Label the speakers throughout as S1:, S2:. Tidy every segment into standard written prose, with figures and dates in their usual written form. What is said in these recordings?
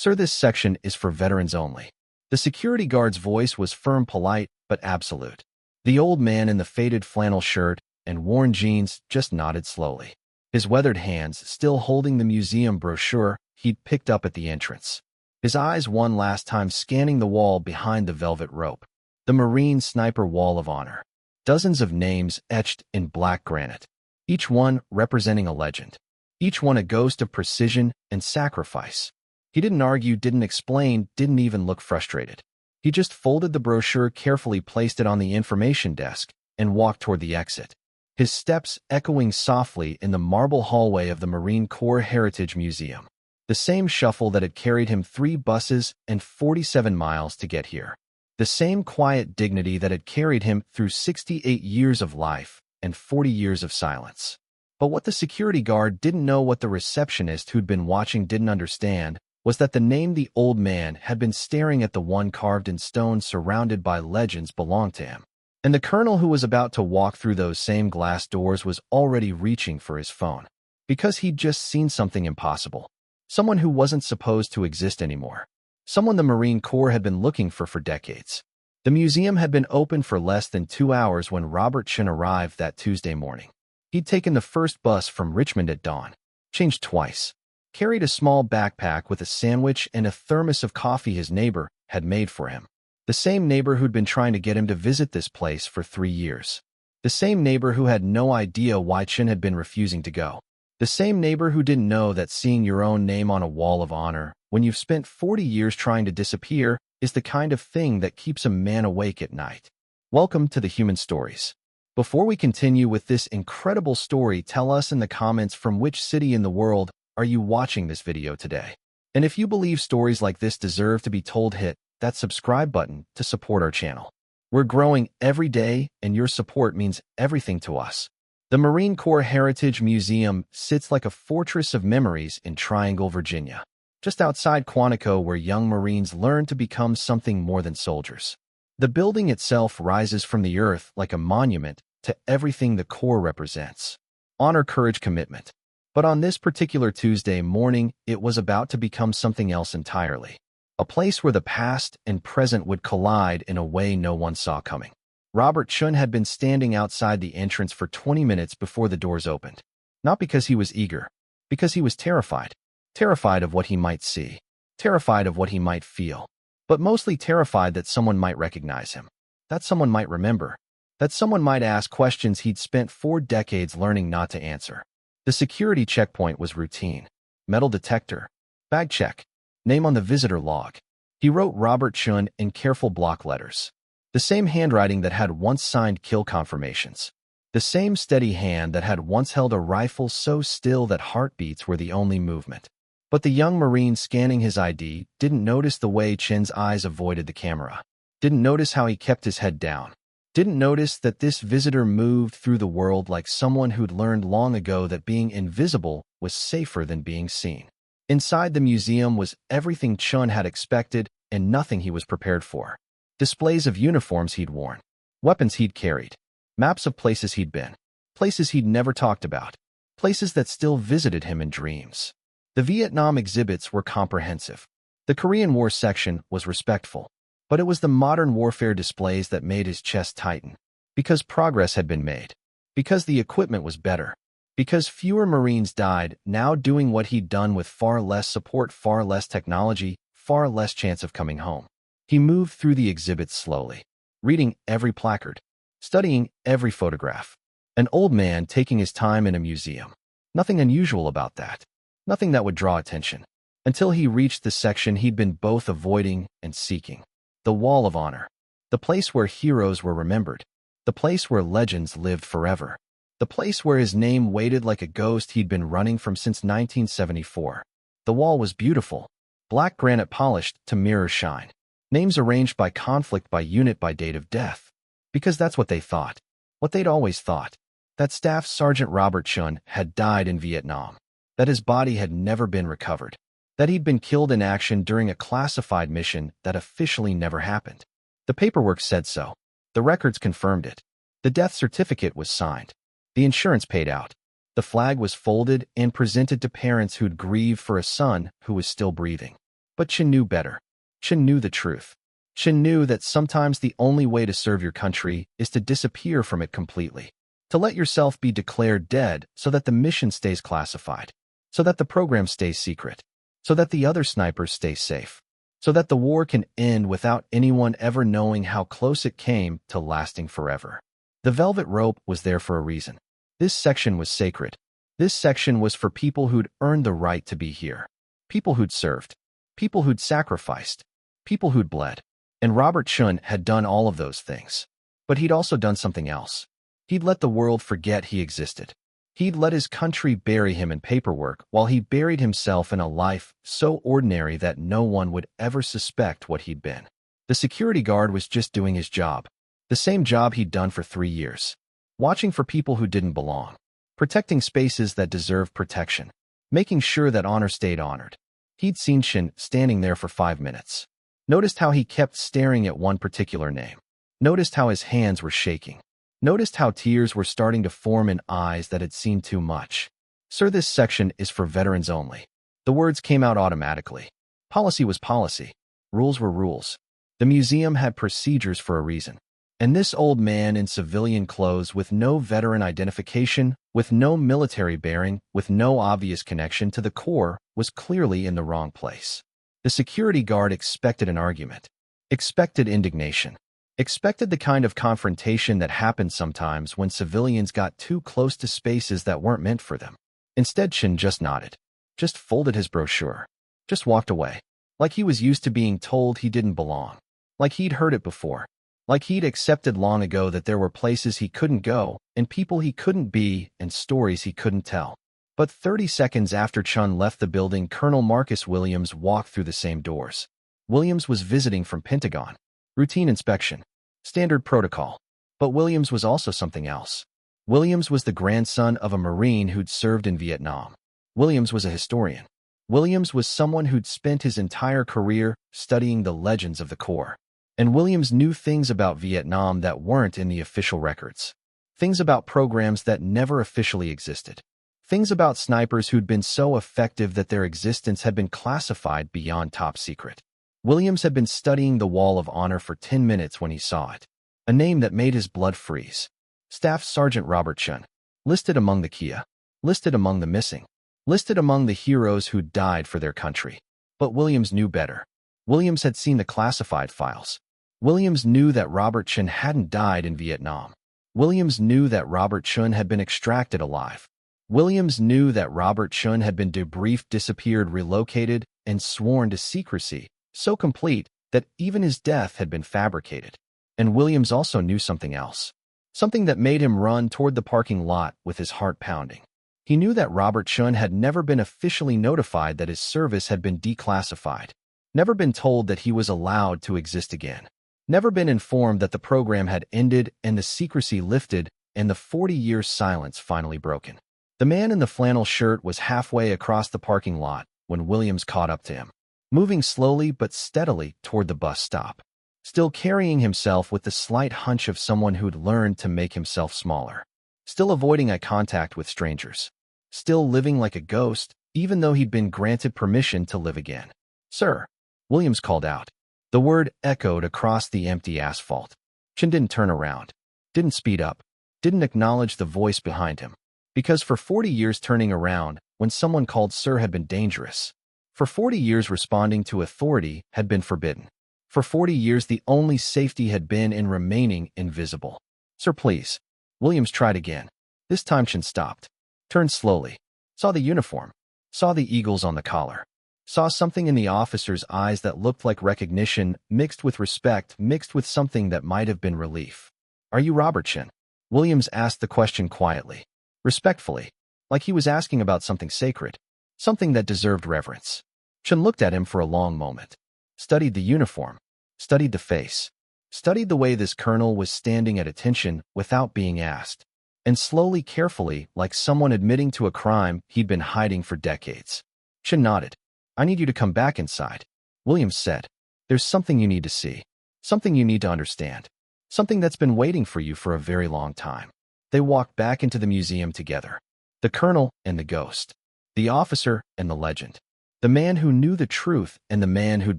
S1: "Sir, this section is for veterans only." The security guard's voice was firm, polite, but absolute. The old man in the faded flannel shirt and worn jeans just nodded slowly, his weathered hands still holding the museum brochure he'd picked up at the entrance. His eyes one last time scanning the wall behind the velvet rope. The Marine Sniper Wall of Honor. Dozens of names etched in black granite, each one representing a legend, each one a ghost of precision and sacrifice. He didn't argue, didn't explain, didn't even look frustrated. He just folded the brochure, carefully placed it on the information desk, and walked toward the exit, his steps echoing softly in the marble hallway of the Marine Corps Heritage Museum. The same shuffle that had carried him 3 buses and 47 miles to get here. The same quiet dignity that had carried him through 68 years of life and 40 years of silence. But what the security guard didn't know, what the receptionist who'd been watching didn't understand, was that the name the old man had been staring at, the one carved in stone surrounded by legends, belonged to him. And the colonel who was about to walk through those same glass doors was already reaching for his phone. Because he'd just seen something impossible. Someone who wasn't supposed to exist anymore. Someone the Marine Corps had been looking for decades. The museum had been open for less than 2 hours when Robert Chun arrived that Tuesday morning. He'd taken the first bus from Richmond at dawn, changed twice, carried a small backpack with a sandwich and a thermos of coffee his neighbor had made for him. The same neighbor who'd been trying to get him to visit this place for 3 years. The same neighbor who had no idea why Chun had been refusing to go. The same neighbor who didn't know that seeing your own name on a wall of honor, when you've spent 40 years trying to disappear, is the kind of thing that keeps a man awake at night. Welcome to the Human Stories. Before we continue with this incredible story, tell us in the comments from which city in the world are you watching this video today. And if you believe stories like this deserve to be told, hit that subscribe button to support our channel. We're growing every day, and your support means everything to us. The Marine Corps Heritage Museum sits like a fortress of memories in Triangle, Virginia, just outside Quantico, where young Marines learn to become something more than soldiers. The building itself rises from the earth like a monument to everything the Corps represents. Honor, courage, commitment. But on this particular Tuesday morning, it was about to become something else entirely. A place where the past and present would collide in a way no one saw coming. Robert Chun had been standing outside the entrance for 20 minutes before the doors opened. Not because he was eager, because he was terrified. Terrified of what he might see. Terrified of what he might feel. But mostly terrified that someone might recognize him. That someone might remember. That someone might ask questions he'd spent 4 decades learning not to answer. The security checkpoint was routine. Metal detector. Bag check. Name on the visitor log. He wrote Robert Chun in careful block letters. The same handwriting that had once signed kill confirmations. The same steady hand that had once held a rifle so still that heartbeats were the only movement. But the young Marine scanning his ID didn't notice the way Chun's eyes avoided the camera. Didn't notice how he kept his head down. Didn't notice that this visitor moved through the world like someone who'd learned long ago that being invisible was safer than being seen. Inside the museum was everything Chun had expected and nothing he was prepared for. Displays of uniforms he'd worn, weapons he'd carried, maps of places he'd been, places he'd never talked about, places that still visited him in dreams. The Vietnam exhibits were comprehensive. The Korean War section was respectful. But it was the modern warfare displays that made his chest tighten. Because progress had been made. Because the equipment was better. Because fewer Marines died, now doing what he'd done with far less support, far less technology, far less chance of coming home. He moved through the exhibits slowly, reading every placard, studying every photograph. An old man taking his time in a museum. Nothing unusual about that. Nothing that would draw attention. Until he reached the section he'd been both avoiding and seeking. The Wall of Honor. The place where heroes were remembered. The place where legends lived forever. The place where his name waited like a ghost he'd been running from since 1974. The wall was beautiful. Black granite polished to mirror shine. Names arranged by conflict, by unit, by date of death. Because that's what they thought. What they'd always thought. That Staff Sergeant Robert Chun had died in Vietnam. That his body had never been recovered. That he'd been killed in action during a classified mission that officially never happened. The paperwork said so. The records confirmed it. The death certificate was signed. The insurance paid out. The flag was folded and presented to parents who'd grieved for a son who was still breathing. But Chen knew better. Chen knew the truth. Chen knew that sometimes the only way to serve your country is to disappear from it completely. To let yourself be declared dead so that the mission stays classified. So that the program stays secret. So that the other snipers stay safe. So that the war can end without anyone ever knowing how close it came to lasting forever. The velvet rope was there for a reason. This section was sacred. This section was for people who'd earned the right to be here. People who'd served. People who'd sacrificed. People who'd bled. And Robert Chun had done all of those things. But he'd also done something else. He'd let the world forget he existed. He'd let his country bury him in paperwork while he buried himself in a life so ordinary that no one would ever suspect what he'd been. The security guard was just doing his job. The same job he'd done for 3 years. Watching for people who didn't belong. Protecting spaces that deserved protection. Making sure that honor stayed honored. He'd seen Shin standing there for 5 minutes. Noticed how he kept staring at one particular name. Noticed how his hands were shaking. Noticed how tears were starting to form in eyes that had seen too much. Sir, this section is for veterans only. The words came out automatically. Policy was policy. Rules were rules. The museum had procedures for a reason. And this old man in civilian clothes with no veteran identification, with no military bearing, with no obvious connection to the Corps, was clearly in the wrong place. The security guard expected an argument. Expected indignation. Expected the kind of confrontation that happens sometimes when civilians got too close to spaces that weren't meant for them. Instead, Shin just nodded. Just folded his brochure. Just walked away. Like he was used to being told he didn't belong. Like he'd heard it before. Like he'd accepted long ago that there were places he couldn't go, and people he couldn't be, and stories he couldn't tell. But 30 seconds after Chun left the building, Colonel Marcus Williams walked through the same doors. Williams was visiting from Pentagon. Routine inspection. Standard protocol. But Williams was also something else. Williams was the grandson of a Marine who'd served in Vietnam. Williams was a historian. Williams was someone who'd spent his entire career studying the legends of the Corps. And Williams knew things about Vietnam that weren't in the official records. Things about programs that never officially existed. Things about snipers who'd been so effective that their existence had been classified beyond top secret. Williams had been studying the Wall of Honor for 10 minutes when he saw it. A name that made his blood freeze. Staff Sergeant Robert Chun. Listed among the Kia. Listed among the missing. Listed among the heroes who died for their country. But Williams knew better. Williams had seen the classified files. Williams knew that Robert Chun hadn't died in Vietnam. Williams knew that Robert Chun had been extracted alive. Williams knew that Robert Chun had been debriefed, disappeared, relocated, and sworn to secrecy, so complete that even his death had been fabricated. And Williams also knew something else. Something that made him run toward the parking lot with his heart pounding. He knew that Robert Chun had never been officially notified that his service had been declassified. Never been told that he was allowed to exist again. Never been informed that the program had ended and the secrecy lifted and the 40 years silence finally broken. The man in the flannel shirt was halfway across the parking lot when Williams caught up to him, moving slowly but steadily toward the bus stop, still carrying himself with the slight hunch of someone who'd learned to make himself smaller, still avoiding eye contact with strangers, still living like a ghost even though he'd been granted permission to live again. "Sir," Williams called out. The word echoed across the empty asphalt. Chin didn't turn around, didn't speed up, didn't acknowledge the voice behind him. Because for 40 years turning around when someone called sir had been dangerous. For 40 years responding to authority had been forbidden. For 40 years the only safety had been in remaining invisible. "Sir, please." Williams tried again. This time Chin stopped. Turned slowly. Saw the uniform. Saw the eagles on the collar. Saw something in the officer's eyes that looked like recognition, mixed with respect, mixed with something that might have been relief. "Are you Robert Chin?" Williams asked the question quietly, respectfully, like he was asking about something sacred, something that deserved reverence. Chin looked at him for a long moment, studied the uniform, studied the face, studied the way this colonel was standing at attention without being asked, and slowly, carefully, like someone admitting to a crime he'd been hiding for decades. Chin nodded. "I need you to come back inside," Williams said. "There's something you need to see, something you need to understand, something that's been waiting for you for a very long time." They walked back into the museum together. The colonel and the ghost. The officer and the legend. The man who knew the truth and the man who'd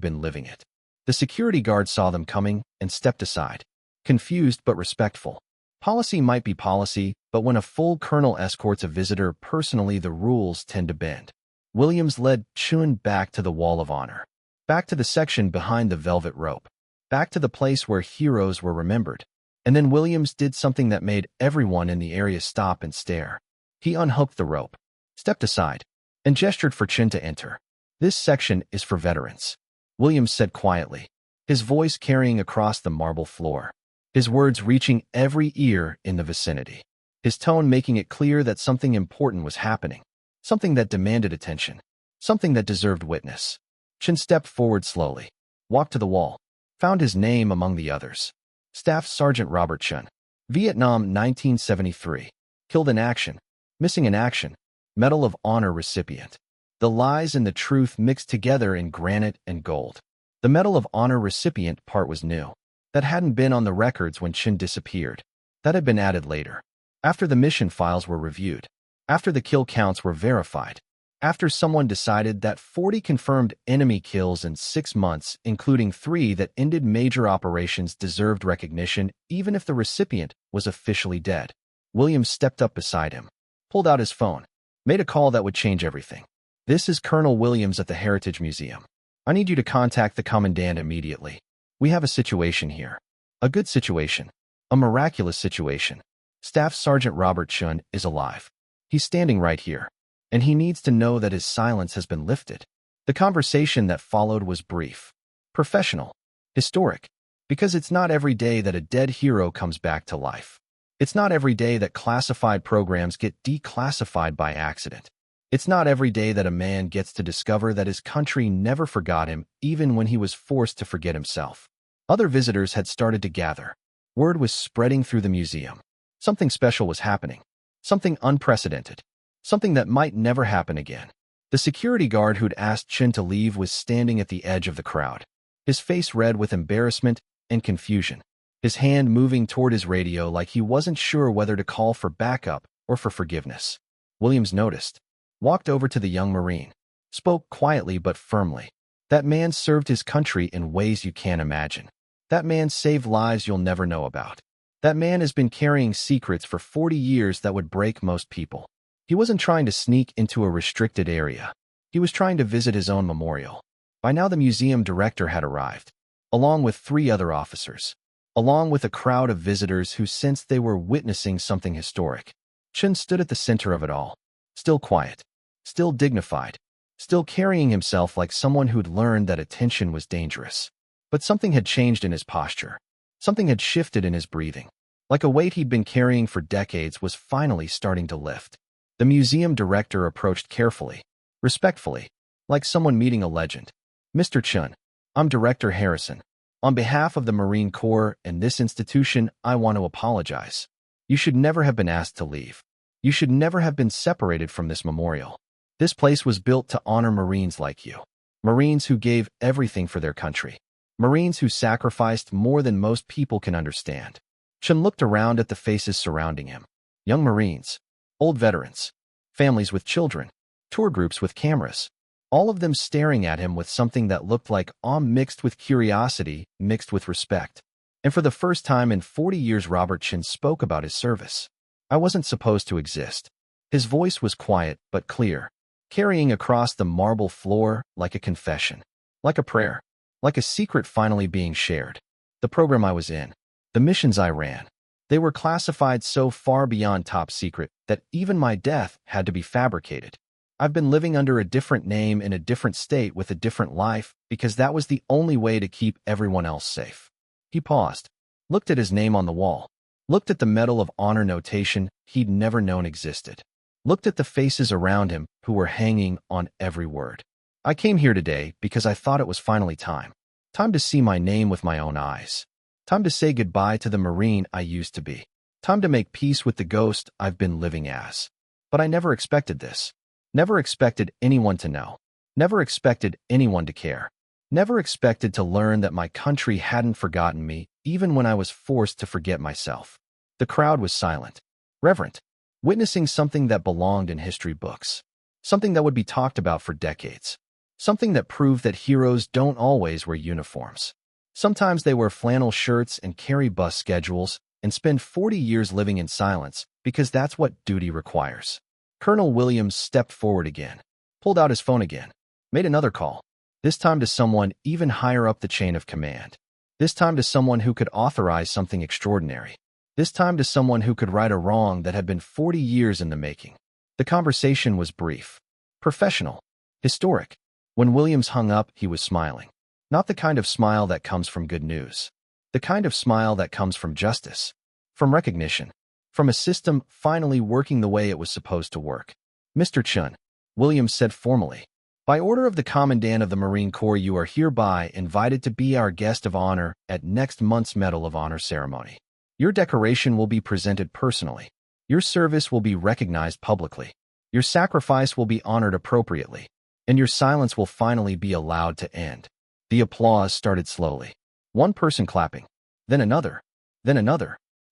S1: been living it. The security guard saw them coming and stepped aside, confused but respectful. Policy might be policy, but when a full colonel escorts a visitor personally, the rules tend to bend. Williams led Chun back to the wall of honor, back to the section behind the velvet rope, back to the place where heroes were remembered. And then Williams did something that made everyone in the area stop and stare. He unhooked the rope, stepped aside, and gestured for Chun to enter. "This section is for veterans," Williams said quietly, his voice carrying across the marble floor, his words reaching every ear in the vicinity, his tone making it clear that something important was happening, something that demanded attention, something that deserved witness. Chun stepped forward slowly, walked to the wall, found his name among the others. Staff Sergeant Robert Chun, Vietnam 1973, killed in action, missing in action, Medal of Honor recipient. The lies and the truth mixed together in granite and gold. The Medal of Honor recipient part was new. That hadn't been on the records when Chun disappeared. That had been added later, after the mission files were reviewed, after the kill counts were verified, after someone decided that 40 confirmed enemy kills in 6 months, including 3 that ended major operations, deserved recognition even if the recipient was officially dead. Williams stepped up beside him, pulled out his phone, made a call that would change everything. "This is Colonel Williams at the Heritage Museum. I need you to contact the commandant immediately. We have a situation here. A good situation. A miraculous situation. Staff Sergeant Robert Chun is alive. He's standing right here. And he needs to know that his silence has been lifted." The conversation that followed was brief, professional, historic, because it's not every day that a dead hero comes back to life. It's not every day that classified programs get declassified by accident. It's not every day that a man gets to discover that his country never forgot him, even when he was forced to forget himself. Other visitors had started to gather. Word was spreading through the museum. Something special was happening. Something unprecedented. Something that might never happen again. The security guard who'd asked Chun to leave was standing at the edge of the crowd, his face red with embarrassment and confusion, his hand moving toward his radio like he wasn't sure whether to call for backup or for forgiveness. Williams noticed, walked over to the young Marine, spoke quietly but firmly. "That man served his country in ways you can't imagine. That man saved lives you'll never know about. That man has been carrying secrets for 40 years that would break most people." He wasn't trying to sneak into a restricted area. He was trying to visit his own memorial. By now the museum director had arrived, along with 3 other officers, along with a crowd of visitors who sensed they were witnessing something historic. Chun stood at the center of it all, still quiet, still dignified, still carrying himself like someone who'd learned that attention was dangerous. But something had changed in his posture. Something had shifted in his breathing. Like a weight he'd been carrying for decades was finally starting to lift. The museum director approached carefully, respectfully, like someone meeting a legend. "Mr. Chun, I'm Director Harrison. On behalf of the Marine Corps and this institution, I want to apologize. You should never have been asked to leave. You should never have been separated from this memorial. This place was built to honor Marines like you. Marines who gave everything for their country. Marines who sacrificed more than most people can understand." Chun looked around at the faces surrounding him. Young Marines, old veterans, families with children, tour groups with cameras, all of them staring at him with something that looked like awe mixed with curiosity, mixed with respect. And for the first time in 40 years, Robert Chun spoke about his service. "I wasn't supposed to exist." His voice was quiet but clear, carrying across the marble floor like a confession, like a prayer, like a secret finally being shared. "The program I was in, the missions I ran, they were classified so far beyond top secret that even my death had to be fabricated. I've been living under a different name in a different state with a different life because that was the only way to keep everyone else safe." He paused, looked at his name on the wall, looked at the Medal of Honor notation he'd never known existed, looked at the faces around him who were hanging on every word. "I came here today because I thought it was finally time. Time to see my name with my own eyes. Time to say goodbye to the Marine I used to be. Time to make peace with the ghost I've been living as. But I never expected this. Never expected anyone to know. Never expected anyone to care. Never expected to learn that my country hadn't forgotten me, even when I was forced to forget myself." The crowd was silent, reverent, witnessing something that belonged in history books. Something that would be talked about for decades. something that proved that heroes don't always wear uniforms. Sometimes they wear flannel shirts and carry bus schedules and spend 40 years living in silence because that's what duty requires. Colonel Williams stepped forward again, pulled out his phone again, made another call, this time to someone even higher up the chain of command. This time to someone who could authorize something extraordinary. This time to someone who could right a wrong that had been 40 years in the making. The conversation was brief, professional, historic. When Williams hung up, he was smiling. Not the kind of smile that comes from good news. The kind of smile that comes from justice, from recognition, from a system finally working the way it was supposed to work. Mr. Chun, Williams said formally, by order of the Commandant of the Marine Corps, you are hereby invited to be our guest of honor at next month's Medal of Honor ceremony. Your decoration will be presented personally. Your service will be recognized publicly. Your sacrifice will be honored appropriately. And your silence will finally be allowed to end. The applause started slowly. One person clapping, then another,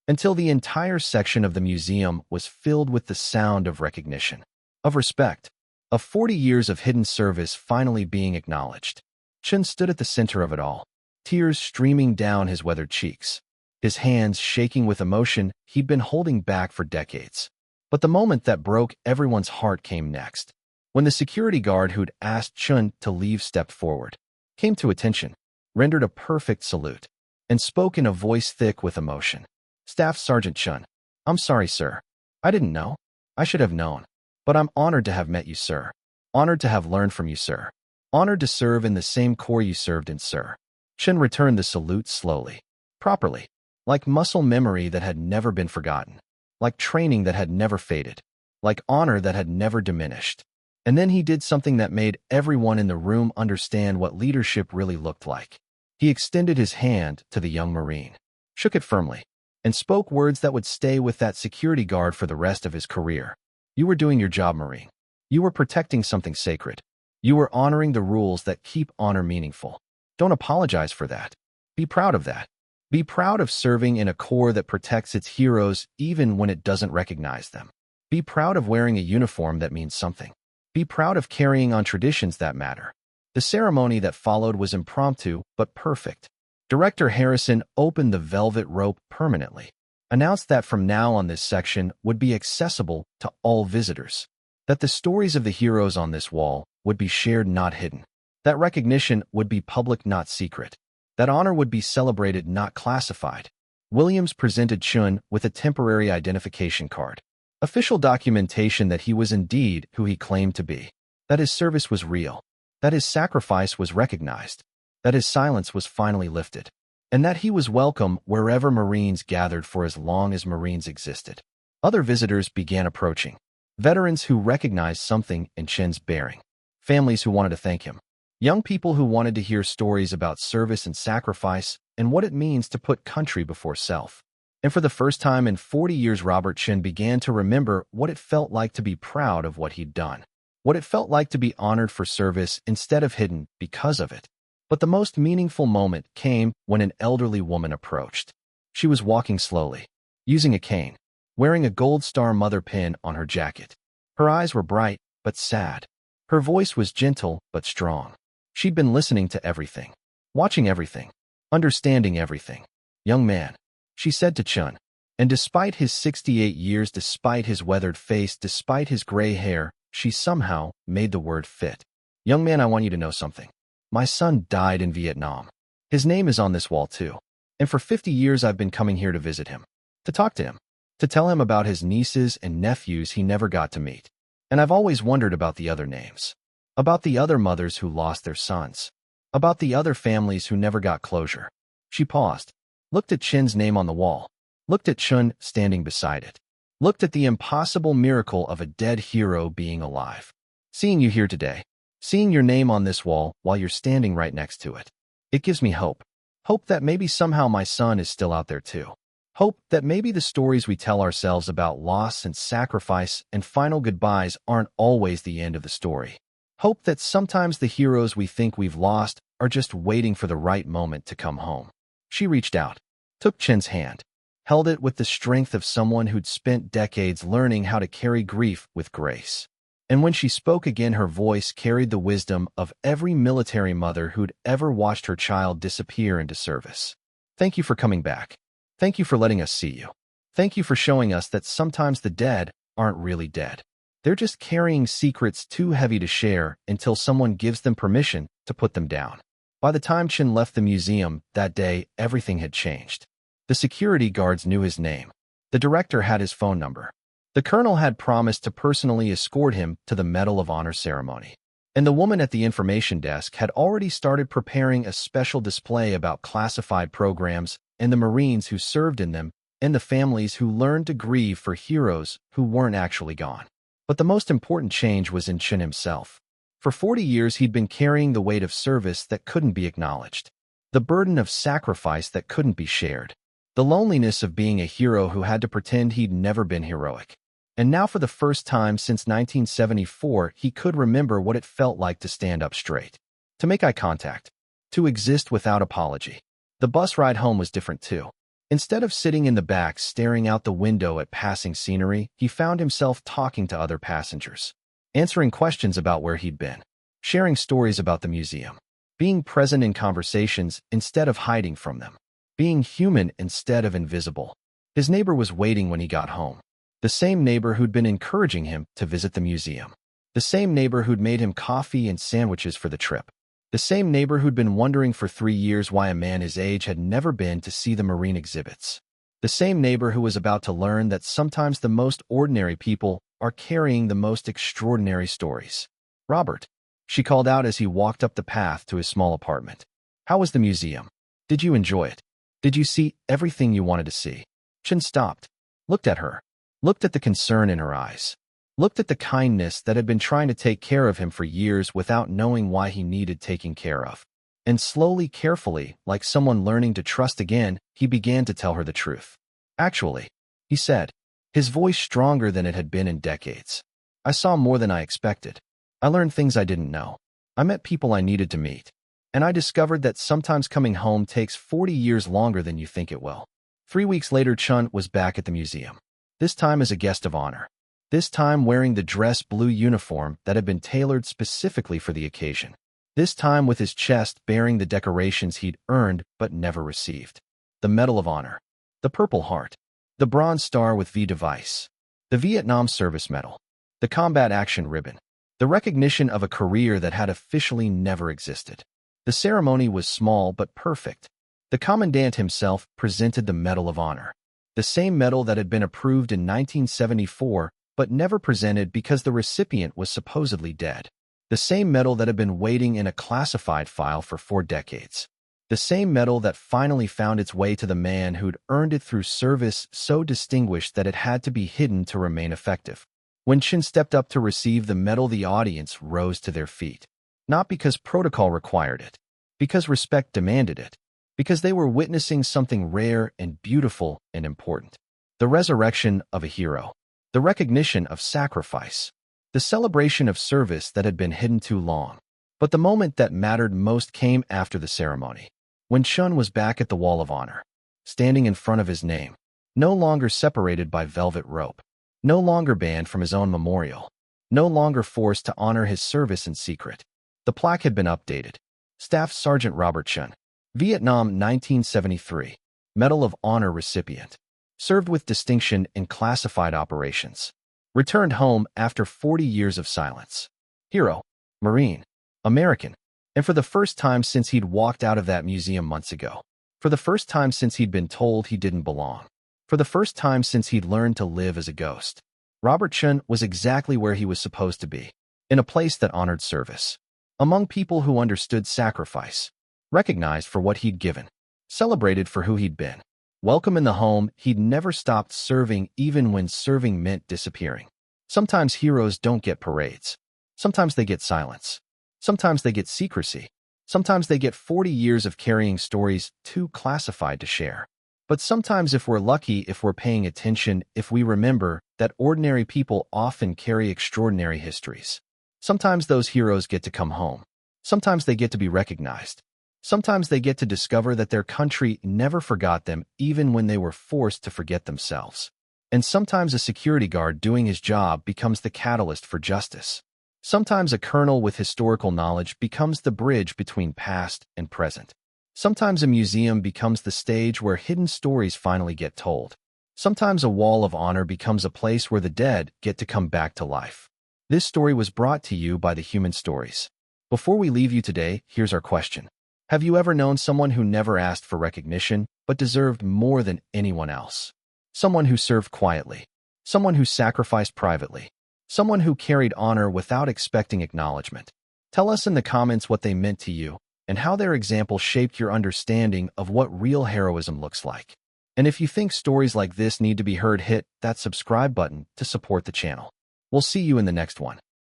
S1: until the entire section of the museum was filled with the sound of recognition, of respect, of 40 years of hidden service finally being acknowledged. Chun stood at the center of it all, tears streaming down his weathered cheeks, his hands shaking with emotion he'd been holding back for decades. But the moment that broke everyone's heart came next, when the security guard who'd asked Chun to leave stepped forward, came to attention, rendered a perfect salute, and spoke in a voice thick with emotion. Staff Sergeant Chun, I'm sorry, sir. I didn't know. I should have known. But I'm honored to have met you, sir. Honored to have learned from you, sir. Honored to serve in the same corps you served in, sir. Chun returned the salute slowly, properly, like muscle memory that had never been forgotten, like training that had never faded, like honor that had never diminished. And then he did something that made everyone in the room understand what leadership really looked like. He extended his hand to the young Marine, shook it firmly, and spoke words that would stay with that security guard for the rest of his career. You were doing your job, Marine. You were protecting something sacred. You were honoring the rules that keep honor meaningful. Don't apologize for that. Be proud of that. Be proud of serving in a corps that protects its heroes even when it doesn't recognize them. Be proud of wearing a uniform that means something. Be proud of carrying on traditions that matter. The ceremony that followed was impromptu but perfect. Director Harrison opened the velvet rope permanently, announced that from now on this section would be accessible to all visitors, that the stories of the heroes on this wall would be shared, not hidden, that recognition would be public, not secret, that honor would be celebrated, not classified. Williams presented Chun with a temporary identification card, official documentation that he was indeed who he claimed to be, that his service was real, that his sacrifice was recognized, that his silence was finally lifted, and that he was welcome wherever Marines gathered for as long as Marines existed. Other visitors began approaching, veterans who recognized something in Chun's bearing, families who wanted to thank him, young people who wanted to hear stories about service and sacrifice and what it means to put country before self. And for the first time in 40 years, Robert Chun began to remember what it felt like to be proud of what he'd done, what it felt like to be honored for service instead of hidden because of it. But the most meaningful moment came when an elderly woman approached. She was walking slowly, using a cane, wearing a gold star mother pin on her jacket. Her eyes were bright but sad. Her voice was gentle but strong. She'd been listening to everything, watching everything, understanding everything. Young man, she said to Chun, and despite his 68 years, despite his weathered face, despite his gray hair, she somehow made the word fit. Young man, I want you to know something. My son died in Vietnam. His name is on this wall too. And for 50 years I've been coming here to visit him, to talk to him, to tell him about his nieces and nephews he never got to meet. And I've always wondered about the other names, about the other mothers who lost their sons, about the other families who never got closure. She paused, looked at Chun's name on the wall, looked at Chun standing beside it, looked at the impossible miracle of a dead hero being alive. Seeing you here today, seeing your name on this wall while you're standing right next to it, it gives me hope. Hope that maybe somehow my son is still out there too. Hope that maybe the stories we tell ourselves about loss and sacrifice and final goodbyes aren't always the end of the story. Hope that sometimes the heroes we think we've lost are just waiting for the right moment to come home. She reached out, took Chun's hand, held it with the strength of someone who'd spent decades learning how to carry grief with grace. And when she spoke again, her voice carried the wisdom of every military mother who'd ever watched her child disappear into service. Thank you for coming back. Thank you for letting us see you. Thank you for showing us that sometimes the dead aren't really dead. They're just carrying secrets too heavy to share until someone gives them permission to put them down. By the time Chen left the museum that day, everything had changed. The security guards knew his name. The director had his phone number. The colonel had promised to personally escort him to the Medal of Honor ceremony. And the woman at the information desk had already started preparing a special display about classified programs and the Marines who served in them and the families who learned to grieve for heroes who weren't actually gone. But the most important change was in Chen himself. For 40 years, he'd been carrying the weight of service that couldn't be acknowledged, the burden of sacrifice that couldn't be shared, the loneliness of being a hero who had to pretend he'd never been heroic. And now, for the first time since 1974, he could remember what it felt like to stand up straight, to make eye contact, to exist without apology. The bus ride home was different too. Instead of sitting in the back staring out the window at passing scenery, he found himself talking to other passengers, answering questions about where he'd been, sharing stories about the museum, being present in conversations instead of hiding from them, being human instead of invisible. His neighbor was waiting when he got home. The same neighbor who'd been encouraging him to visit the museum. The same neighbor who'd made him coffee and sandwiches for the trip. The same neighbor who'd been wondering for 3 years why a man his age had never been to see the Marine exhibits. The same neighbor who was about to learn that sometimes the most ordinary people are carrying the most extraordinary stories. "Robert," she called out as he walked up the path to his small apartment. "How was the museum? Did you enjoy it? Did you see everything you wanted to see?" Chen stopped, looked at her, looked at the concern in her eyes, looked at the kindness that had been trying to take care of him for years without knowing why he needed taking care of. And slowly, carefully, like someone learning to trust again, he began to tell her the truth. "Actually," he said, his voice stronger than it had been in decades, "I saw more than I expected. I learned things I didn't know. I met people I needed to meet. And I discovered that sometimes coming home takes 40 years longer than you think it will." 3 weeks later, Chen was back at the museum. This time as a guest of honor. This time wearing the dress blue uniform that had been tailored specifically for the occasion. This time with his chest bearing the decorations he'd earned but never received. The Medal of Honor. The Purple Heart. The Bronze Star with V device. The Vietnam Service Medal. The Combat Action Ribbon. The recognition of a career that had officially never existed. The ceremony was small but perfect. The commandant himself presented the Medal of Honor. The same medal that had been approved in 1974 but never presented because the recipient was supposedly dead. The same medal that had been waiting in a classified file for 4 decades. The same medal that finally found its way to the man who'd earned it through service so distinguished that it had to be hidden to remain effective. When Chen stepped up to receive the medal, the audience rose to their feet. Not because protocol required it, because respect demanded it. Because they were witnessing something rare and beautiful and important. The resurrection of a hero. The recognition of sacrifice. The celebration of service that had been hidden too long. But the moment that mattered most came after the ceremony. When Chen was back at the Wall of Honor. Standing in front of his name. No longer separated by velvet rope. No longer banned from his own memorial. No longer forced to honor his service in secret. The plaque had been updated. Staff Sergeant Robert Chen. Vietnam 1973. Medal of Honor recipient. Served with distinction in classified operations. Returned home after 40 years of silence. Hero. Marine. American. And for the first time since he'd walked out of that museum months ago. For the first time since he'd been told he didn't belong. For the first time since he'd learned to live as a ghost. Robert Chen was exactly where he was supposed to be. In a place that honored service. Among people who understood sacrifice. Recognized for what he'd given, celebrated for who he'd been, welcome in the home he'd never stopped serving even when serving meant disappearing. Sometimes heroes don't get parades. Sometimes they get silence. Sometimes they get secrecy. Sometimes they get 40 years of carrying stories too classified to share. But sometimes, if we're lucky, if we're paying attention, if we remember that ordinary people often carry extraordinary histories. Sometimes those heroes get to come home. Sometimes they get to be recognized. Sometimes they get to discover that their country never forgot them even when they were forced to forget themselves. And sometimes a security guard doing his job becomes the catalyst for justice. Sometimes a colonel with historical knowledge becomes the bridge between past and present. Sometimes a museum becomes the stage where hidden stories finally get told. Sometimes a wall of honor becomes a place where the dead get to come back to life. This story was brought to you by the Human Stories. Before we leave you today, here's our question. Have you ever known someone who never asked for recognition, but deserved more than anyone else? Someone who served quietly. Someone who sacrificed privately. Someone who carried honor without expecting acknowledgement. Tell us in the comments what they meant to you and how their example shaped your understanding of what real heroism looks like. And if you think stories like this need to be heard, hit that subscribe button to support the channel. We'll see you in the next one.